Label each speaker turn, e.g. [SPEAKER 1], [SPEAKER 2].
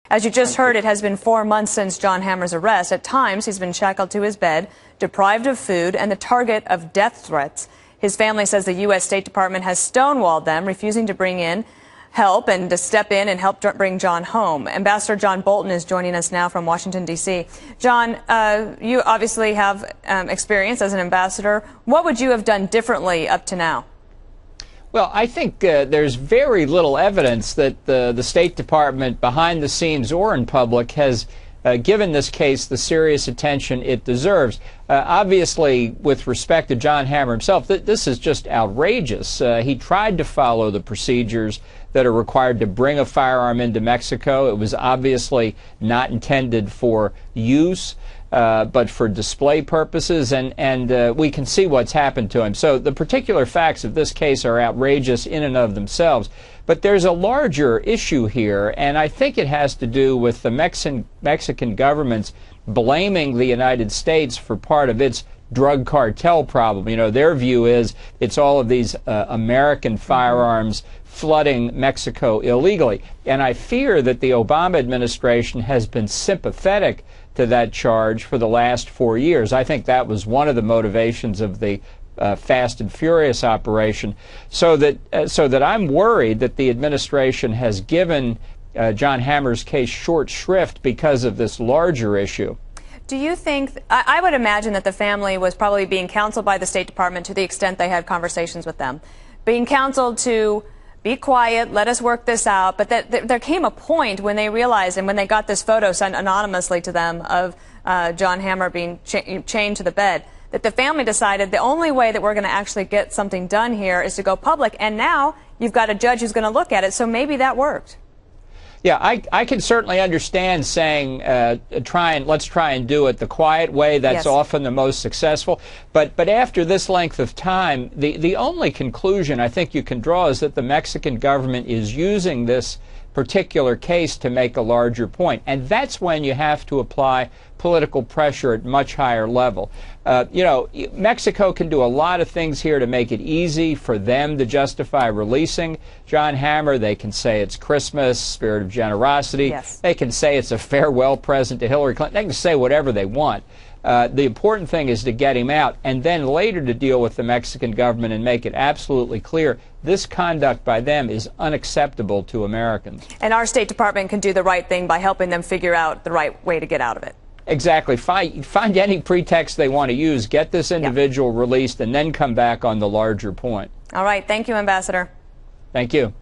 [SPEAKER 1] As you just heard, it has been 4 months since Jon Hammer's arrest. At times, he's been shackled to his bed, deprived of food, and the target of death threats. His family says the U.S. State Department has stonewalled them, refusing to bring in help and to step in and help bring Jon home. Ambassador John Bolton is joining us now from Washington, D.C. John, you obviously have experience as an ambassador. What would you have done differently up to now?
[SPEAKER 2] Well, I think there's very little evidence that the State Department, behind the scenes or in public, has given this case the serious attention it deserves. Obviously, with respect to Jon Hammer himself, this is just outrageous. He tried to follow the procedures that are required to bring a firearm into Mexico. It was obviously not intended for use, but for display purposes, and we can see what's happened to him. So the particular facts of this case are outrageous in and of themselves. But there's a larger issue here, and I think it has to do with the Mexican government's blaming the United States for part of its drug cartel problem. You know, their view is it's all of these American firearms flooding Mexico illegally. And I fear that the Obama administration has been sympathetic to that charge for the last 4 years. I think that was one of the motivations of the Fast and Furious operation. So that I'm worried that the administration has given Jon Hammer's case short shrift because of this larger issue.
[SPEAKER 1] Do you think, I would imagine that the family was probably being counseled by the State Department to the extent they had conversations with them, being counseled to be quiet, let us work this out, but that there came a point when they realized, and when they got this photo sent anonymously to them of Jon Hammer being chained to the bed, that the family decided the only way that we're going to actually get something done here is to go public, and now you've got a judge who's going to look at it, so maybe that worked.
[SPEAKER 2] Yeah, I can certainly understand saying let's try and do it the quiet way. That's
[SPEAKER 1] yes.
[SPEAKER 2] Often the most successful. But after this length of time, the only conclusion I think you can draw is that the Mexican government is using this particular case to make a larger point. And that's when you have to apply political pressure at much higher level. You know, Mexico can do a lot of things here to make it easy for them to justify releasing Jon Hammer. They can say it's Christmas, spirit of generosity.
[SPEAKER 1] Yes.
[SPEAKER 2] They can say it's a farewell present to Hillary Clinton. They can say whatever they want. The important thing is to get him out, and then later to deal with the Mexican government and make it absolutely clear this conduct by them is unacceptable to Americans.
[SPEAKER 1] And our State Department can do the right thing by helping them figure out the right way to get out of it.
[SPEAKER 2] Exactly. Find any pretext they want to use, get this individual released, and then come back on the larger point.
[SPEAKER 1] All right. Thank you, Ambassador.
[SPEAKER 2] Thank you.